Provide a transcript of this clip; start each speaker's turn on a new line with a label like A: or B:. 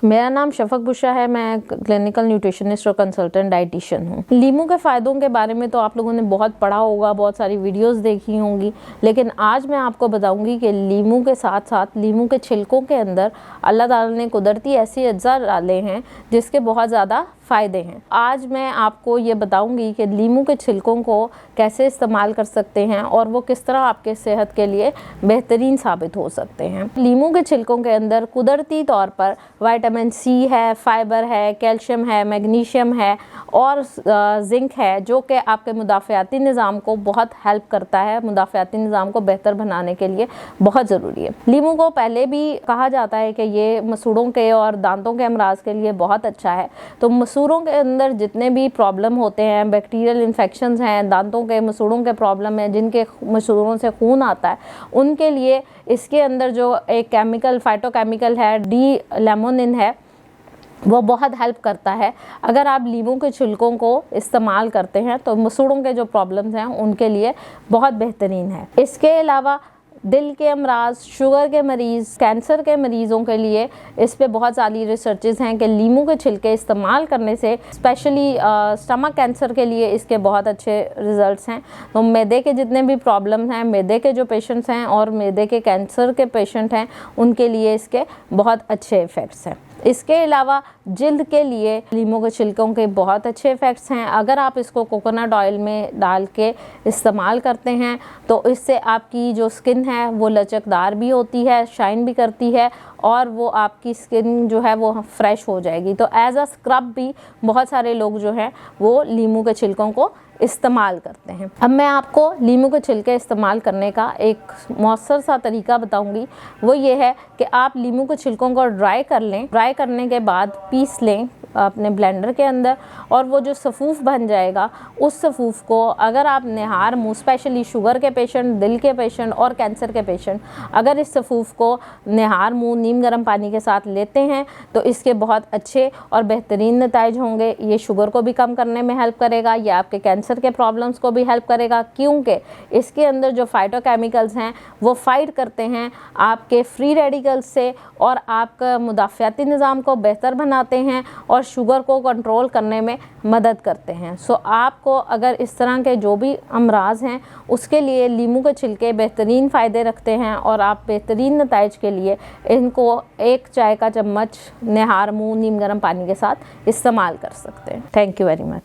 A: मेरा नाम शफक बुशरा है। मैं क्लिनिकल न्यूट्रिशनिस्ट और कंसल्टेंट डाइटिशियन हूँ। लीमू के फ़ायदों के बारे में तो आप लोगों ने बहुत पढ़ा होगा, बहुत सारी वीडियोस देखी होंगी, लेकिन आज मैं आपको बताऊंगी कि लीमू के साथ साथ लीमू के छिलकों के अंदर अल्लाह ताला ने कुदरती ऐसी अज्जा डाले हैं जिसके बहुत ज़्यादा फ़ायदे हैं। आज मैं आपको ये बताऊंगी कि लीमू के छिलकों को कैसे इस्तेमाल कर सकते हैं और वो किस तरह आपके सेहत के लिए बेहतरीन साबित हो सकते हैं। लीमू के छिलकों के अंदर कुदरती तौर पर विटामिन सी है, फाइबर है, कैल्शियम है, मैग्नीशियम है और जिंक है, जो कि आपके मुदाफ़ियाती निज़ाम को बहुत हेल्प करता है, मुदाफ़ियाती निज़ाम को बेहतर बनाने के लिए बहुत ज़रूरी है। लीमू को पहले भी कहा जाता है कि ये मसूड़ों के और दांतों के अमराज के लिए बहुत अच्छा है। तो मसूड़ों के अंदर जितने भी प्रॉब्लम होते हैं, बैक्टीरियल इन्फेक्शंस हैं, दांतों के मसूड़ों के प्रॉब्लम है, जिनके मसूड़ों से खून आता है, उनके लिए इसके अंदर जो एक केमिकल फाइटोकेमिकल है, डी लेमोनिन है, वो बहुत हेल्प करता है। अगर आप लीमू के छिलकों को इस्तेमाल करते हैं तो मसूड़ों के जो प्रॉब्लम्स हैं उनके लिए बहुत बेहतरीन है। इसके अलावा दिल के अमराज, शुगर के मरीज़, कैंसर के मरीज़ों के लिए इस पे बहुत सारी रिसर्चेस हैं कि लीमू के छिलके इस्तेमाल करने से स्पेशली स्टमक कैंसर के लिए इसके बहुत अच्छे रिजल्ट्स हैं। तो मैदे के जितने भी प्रॉब्लम्स हैं, मैदे के जो पेशेंट्स हैं और मैदे के कैंसर के पेशेंट हैं, उनके लिए इसके बहुत अच्छे इफ़ेक्ट्स हैं। इसके अलावा जिल्द के लिए लीमू के छिलकों के बहुत अच्छे इफ़ेक्ट्स हैं। अगर आप इसको कोकोनट ऑयल में डाल के इस्तेमाल करते हैं तो इससे आपकी जो स्किन है वो लचकदार भी होती है, शाइन भी करती है और वो आपकी स्किन जो है वो फ्रेश हो जाएगी। तो एज अ स्क्रब भी बहुत सारे लोग जो हैं वो लीमू के छिलकों को इस्तेमाल करते हैं। अब मैं आपको लीमू के छिलके इस्तेमाल करने का एक मौसर सा तरीका बताऊंगी। वो ये है कि आप लीमू के छिलकों को ड्राई कर लें, ड्राई करने के बाद पीस लें अपने ब्लेंडर के अंदर, और वो जो सफ़ूफ बन जाएगा उस सफ़ूफ को अगर आप निहार मुँह, स्पेशली शुगर के पेशेंट, दिल के पेशेंट और कैंसर के पेशेंट अगर इस सफ़ूफ को निहार मुँह नीम गर्म पानी के साथ लेते हैं तो इसके बहुत अच्छे और बेहतरीन नताइज होंगे। ये शुगर को भी कम करने में हेल्प करेगा, ये आपके कैंसर के प्रॉब्लम्स को भी हेल्प करेगा, क्योंकि इसके अंदर जो फाइटोकेमिकल्स हैं वो फाइट करते हैं आपके फ्री रेडिकल्स से और आपका मुदाफ़ियाती निज़ाम को बेहतर बनाते हैं और शुगर को कंट्रोल करने में मदद करते हैं। सो आपको अगर इस तरह के जो भी अमराज हैं उसके लिए लीमू के छिलके बेहतरीन फ़ायदे रखते हैं और आप बेहतरीन नताइज के लिए इनको 1 चाय का चम्मच निहार मुँह नीम गर्म पानी के साथ इस्तेमाल कर सकते हैं। Thank you very much.